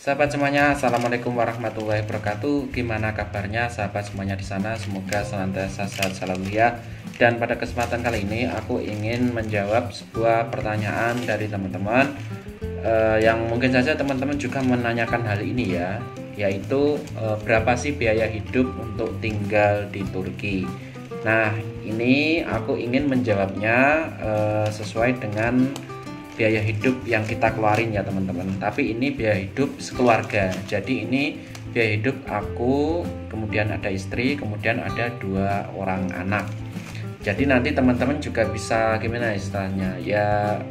Sahabat semuanya, Assalamualaikum warahmatullahi wabarakatuh. Gimana kabarnya sahabat semuanya di sana? Semoga senantiasa sehat selalu ya. Dan pada kesempatan kali ini aku ingin menjawab sebuah pertanyaan dari teman-teman yang mungkin saja teman-teman juga menanyakan hal ini ya, yaitu berapa sih biaya hidup untuk tinggal di Turki. Nah, ini aku ingin menjawabnya sesuai dengan biaya hidup yang kita keluarin ya teman-teman. Tapi ini biaya hidup sekeluarga. Jadi ini biaya hidup aku, kemudian ada istri, kemudian ada 2 orang anak. Jadi nanti teman-teman juga bisa gimana istilahnya ya,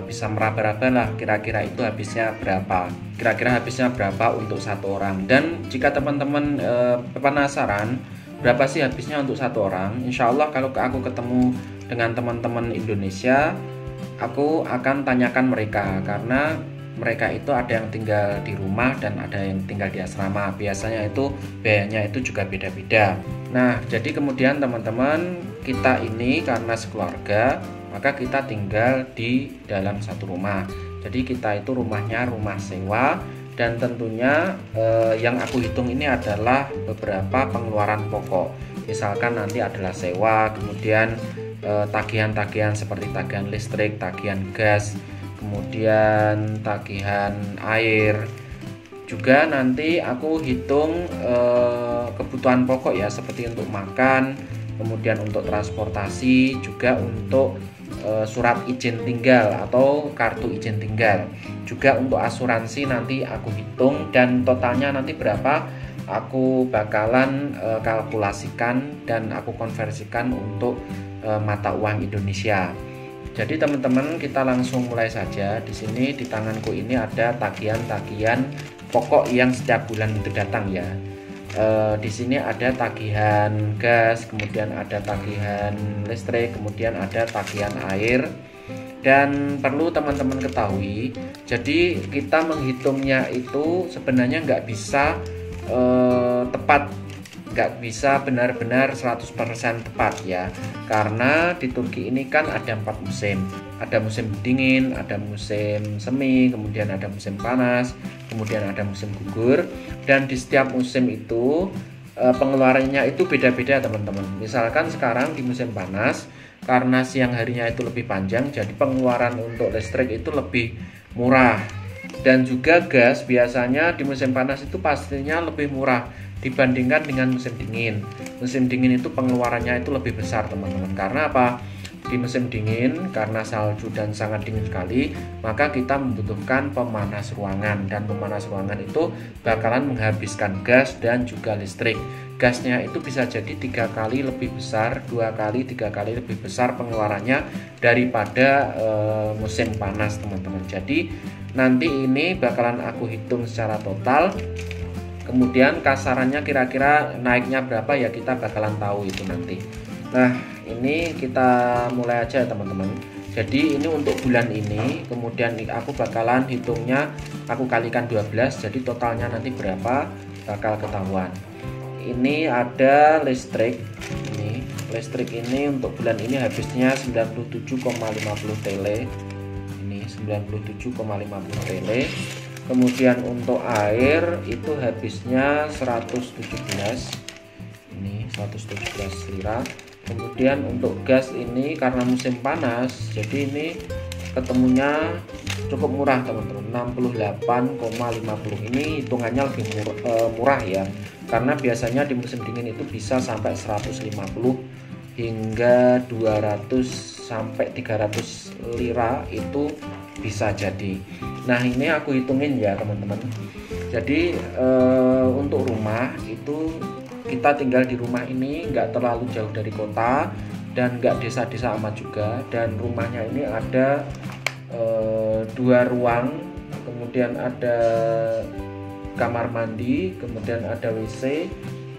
bisa meraba-raba lah kira-kira itu habisnya berapa. Kira-kira habisnya berapa untuk 1 orang. Dan jika teman-teman penasaran berapa sih habisnya untuk 1 orang, insya Allah kalau aku ketemu dengan teman-teman Indonesia, aku akan tanyakan mereka, karena mereka itu ada yang tinggal di rumah dan ada yang tinggal di asrama. Biasanya itu biayanya itu juga beda-beda. Nah, jadi kemudian teman-teman, kita ini karena sekeluarga, maka kita tinggal di dalam satu rumah. Jadi kita itu rumahnya rumah sewa, dan tentunya yang aku hitung ini adalah beberapa pengeluaran pokok. Misalkan nanti adalah sewa, kemudian tagihan-tagihan seperti tagihan listrik, tagihan gas, kemudian tagihan air. Juga nanti aku hitung kebutuhan pokok ya, seperti untuk makan, kemudian untuk transportasi, juga untuk surat izin tinggal atau kartu izin tinggal. Juga untuk asuransi nanti aku hitung, dan totalnya nanti berapa aku bakalan kalkulasikan dan aku konversikan untuk mata uang Indonesia. Jadi teman-teman, kita langsung mulai saja. Di sini di tanganku ini ada tagihan-tagihan pokok yang setiap bulan itu datang ya. Di sini ada tagihan gas, kemudian ada tagihan listrik, kemudian ada tagihan air. Dan perlu teman-teman ketahui, jadi kita menghitungnya itu sebenarnya nggak bisa tepat, nggak bisa benar-benar 100% tepat ya, karena di Turki ini kan ada 4 musim. Ada musim dingin, ada musim semi, kemudian ada musim panas, kemudian ada musim gugur. Dan di setiap musim itu pengeluarannya itu beda-beda teman-teman. Misalkan sekarang di musim panas, karena siang harinya itu lebih panjang, jadi pengeluaran untuk listrik itu lebih murah. Dan juga gas biasanya di musim panas itu pastinya lebih murah dibandingkan dengan musim dingin. Musim dingin itu pengeluarannya itu lebih besar teman-teman. Karena apa? Di musim dingin, karena salju dan sangat dingin sekali, maka kita membutuhkan pemanas ruangan, dan pemanas ruangan itu bakalan menghabiskan gas dan juga listrik. Gasnya itu bisa jadi 3 kali lebih besar, 2 kali, 3 kali lebih besar pengeluarannya daripada musim panas teman-teman. Jadi nanti ini bakalan aku hitung secara total, kemudian kasarannya kira-kira naiknya berapa ya, kita bakalan tahu itu nanti. Nah, ini kita mulai aja teman-teman. Jadi ini untuk bulan ini, kemudian aku bakalan hitungnya, aku kalikan 12, jadi totalnya nanti berapa bakal ketahuan. Ini ada listrik. Ini listrik ini untuk bulan ini habisnya 97,50 TL. Ini 97,50 TL. Kemudian untuk air itu habisnya 117. Ini 117 lira. Kemudian untuk gas ini karena musim panas, jadi ini ketemunya cukup murah teman-teman, 68,50. Ini hitungannya lebih murah ya, karena biasanya di musim dingin itu bisa sampai 150 hingga 200 sampai 300 lira itu bisa jadi. Nah, ini aku hitungin ya teman-teman. Jadi untuk rumah itu, kita tinggal di rumah ini nggak terlalu jauh dari kota dan nggak desa-desa amat juga, dan rumahnya ini ada 2 ruang, kemudian ada kamar mandi, kemudian ada WC,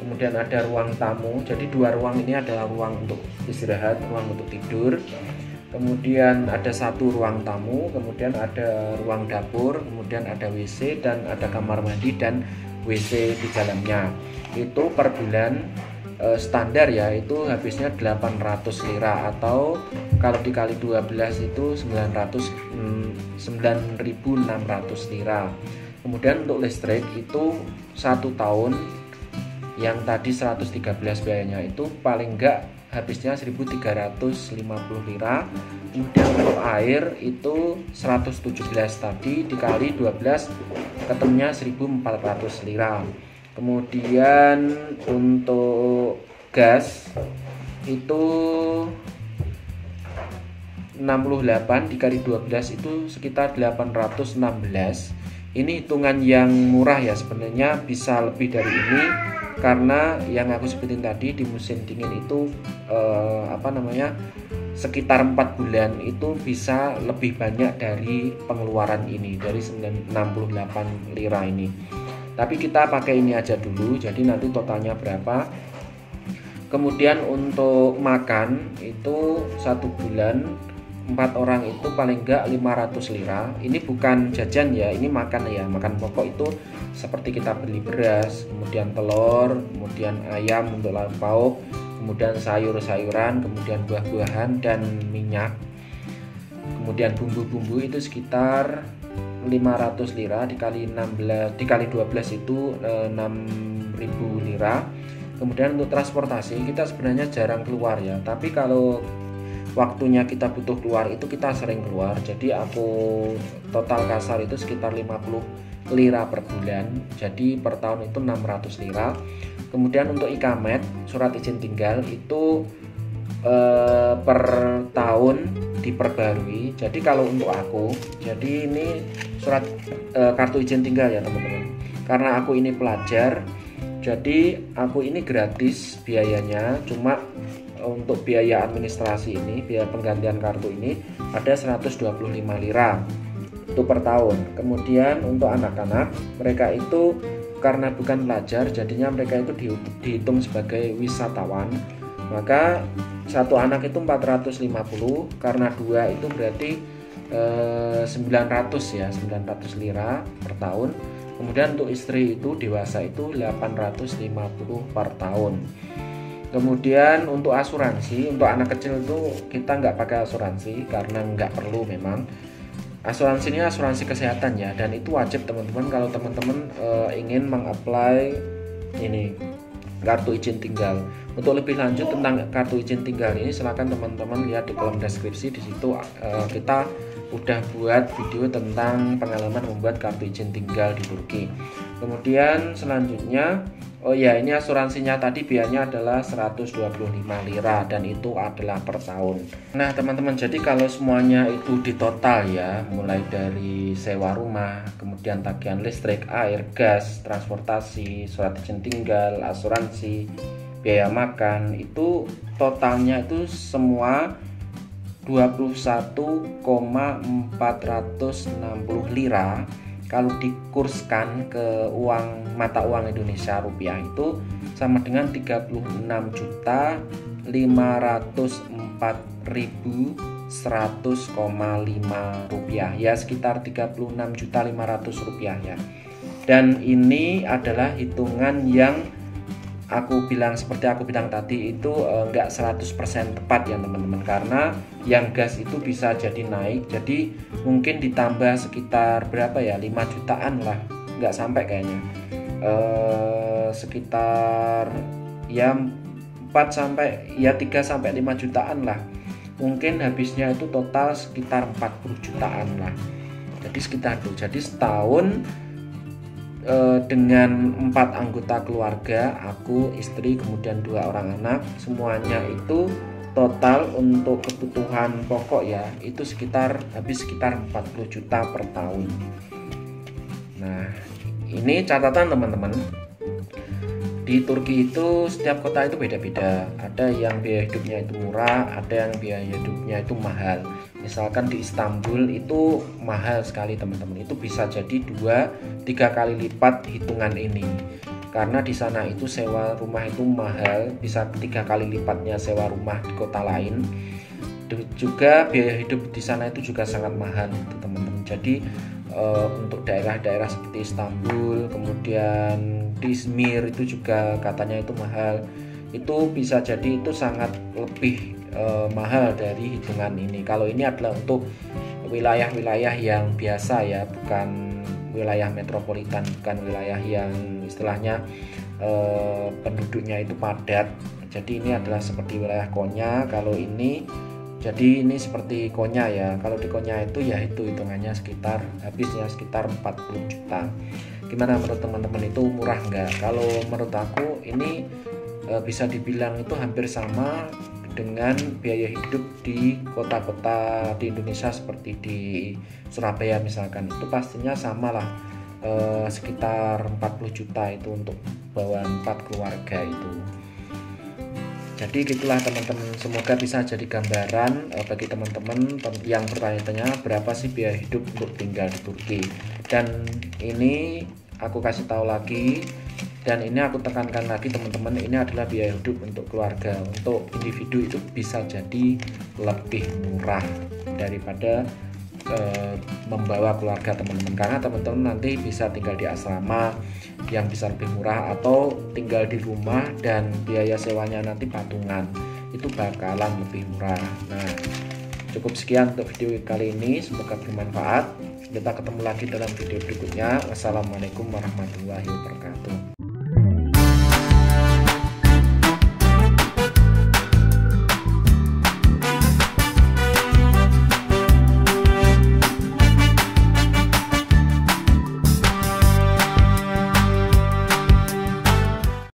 kemudian ada ruang tamu. Jadi 2 ruang ini adalah ruang untuk istirahat, ruang untuk tidur. Kemudian ada 1 ruang tamu, kemudian ada ruang dapur, kemudian ada WC, dan ada kamar mandi dan WC di dalamnya. Itu per bulan standar ya, itu habisnya 800 lira, atau kalau dikali 12 itu 9.600 lira. Kemudian untuk listrik itu 1 tahun yang tadi 113 biayanya itu paling enggak habisnya 1.350 lira. Kemudian untuk air itu 117 tadi dikali 12 ketemunya 1.400 lira. Kemudian untuk gas itu 68 dikali 12 itu sekitar 816. Ini hitungan yang murah ya, sebenarnya bisa lebih dari ini karena yang aku sebutin tadi di musim dingin itu sekitar 4 bulan itu bisa lebih banyak dari pengeluaran ini, dari 68 lira ini. Tapi kita pakai ini aja dulu, jadi nanti totalnya berapa. Kemudian untuk makan itu 1 bulan 4 orang itu paling enggak 500 lira. Ini bukan jajan ya, ini makan ya, makan pokok itu seperti kita beli beras, kemudian telur, kemudian ayam untuk lauk pauk, kemudian sayur-sayuran, kemudian buah-buahan dan minyak. Kemudian bumbu-bumbu itu sekitar 500 lira dikali 12 itu 6.000 lira. Kemudian untuk transportasi kita sebenarnya jarang keluar ya, tapi kalau waktunya kita butuh keluar itu kita sering keluar. Jadi aku total kasar itu sekitar 50 lira per bulan, jadi per tahun itu 600 lira. Kemudian untuk ikamet, surat izin tinggal itu per tahun diperbarui. Jadi kalau untuk aku, jadi ini surat kartu izin tinggal ya teman-teman, karena aku ini pelajar, jadi aku ini gratis biayanya, cuma untuk biaya administrasi ini, biaya penggantian kartu ini ada 125 lira itu per tahun. Kemudian untuk anak-anak, mereka itu karena bukan pelajar, jadinya mereka itu dihitung sebagai wisatawan. Maka satu anak itu 450, karena 2 itu berarti 900 ya, 900 lira per tahun. Kemudian untuk istri itu dewasa itu 850 per tahun. Kemudian untuk asuransi, untuk anak kecil itu kita nggak pakai asuransi karena nggak perlu memang. Asuransi ini asuransi kesehatan ya, dan itu wajib teman-teman kalau teman-teman ingin mengapply ini kartu izin tinggal. Untuk lebih lanjut tentang kartu izin tinggal ini silahkan teman-teman lihat di kolom deskripsi, di situ kita udah buat video tentang pengalaman membuat kartu izin tinggal di Turki. Kemudian selanjutnya, oh ya, ini asuransinya tadi biayanya adalah 125 lira dan itu adalah per tahun. Nah teman-teman, jadi kalau semuanya itu ditotal ya, mulai dari sewa rumah, kemudian tagihan listrik, air, gas, transportasi, surat izin tinggal, asuransi, biaya makan, itu totalnya itu semua 21,460 lira. Kalau dikurskan ke uang mata uang Indonesia rupiah itu sama dengan 36.504.100,5 rupiah ya, sekitar 36.500.000 rupiah ya. Dan ini adalah hitungan yang aku bilang, seperti aku bilang tadi itu enggak 100% tepat ya teman-teman, karena yang gas itu bisa jadi naik, jadi mungkin ditambah sekitar berapa ya, 5 jutaan lah, enggak sampai kayaknya, sekitar ya 3 sampai 5 jutaan lah, mungkin habisnya itu total sekitar 40 jutaan lah, jadi sekitar itu. Jadi setahun dengan 4 anggota keluarga, aku, istri, kemudian 2 orang anak, semuanya itu total untuk kebutuhan pokok ya, itu habis sekitar 40 juta per tahun. Nah ini catatan teman-teman, di Turki itu setiap kota itu beda-beda, ada yang biaya hidupnya itu murah, ada yang biaya hidupnya itu mahal. Misalkan di Istanbul itu mahal sekali teman-teman, itu bisa jadi 2-3 kali lipat hitungan ini, karena di sana itu sewa rumah itu mahal, bisa 3 kali lipatnya sewa rumah di kota lain. Juga biaya hidup di sana itu juga sangat mahal itu teman-teman. Jadi untuk daerah-daerah seperti Istanbul, kemudian Izmir itu juga katanya itu mahal, itu bisa jadi itu sangat lebih mahal dari hitungan ini. Kalau ini adalah untuk wilayah-wilayah yang biasa ya, bukan wilayah metropolitan, bukan wilayah yang istilahnya penduduknya itu padat. Jadi ini adalah seperti wilayah Konya. Kalau ini jadi ini seperti Konya ya. Kalau di Konya itu ya itu hitungannya habisnya sekitar 40 juta. Gimana menurut teman-teman, itu murah nggak? Kalau menurut aku ini bisa dibilang itu hampir sama dengan biaya hidup di kota-kota di Indonesia seperti di Surabaya misalkan. Itu pastinya sama lah, sekitar 40 juta itu untuk bawa 4 keluarga itu. Jadi gitulah teman-teman, semoga bisa jadi gambaran bagi teman-teman yang bertanya-tanya berapa sih biaya hidup untuk tinggal di Turki. Dan ini aku kasih tahu lagi, dan ini aku tekankan lagi teman-teman, ini adalah biaya hidup untuk keluarga. Untuk individu itu bisa jadi lebih murah daripada membawa keluarga teman-teman, karena teman-teman nanti bisa tinggal di asrama yang bisa lebih murah, atau tinggal di rumah dan biaya sewanya nanti patungan, itu bakalan lebih murah. Nah, cukup sekian untuk video kali ini, semoga bermanfaat. Kita ketemu lagi dalam video berikutnya. Wassalamualaikum warahmatullahi wabarakatuh.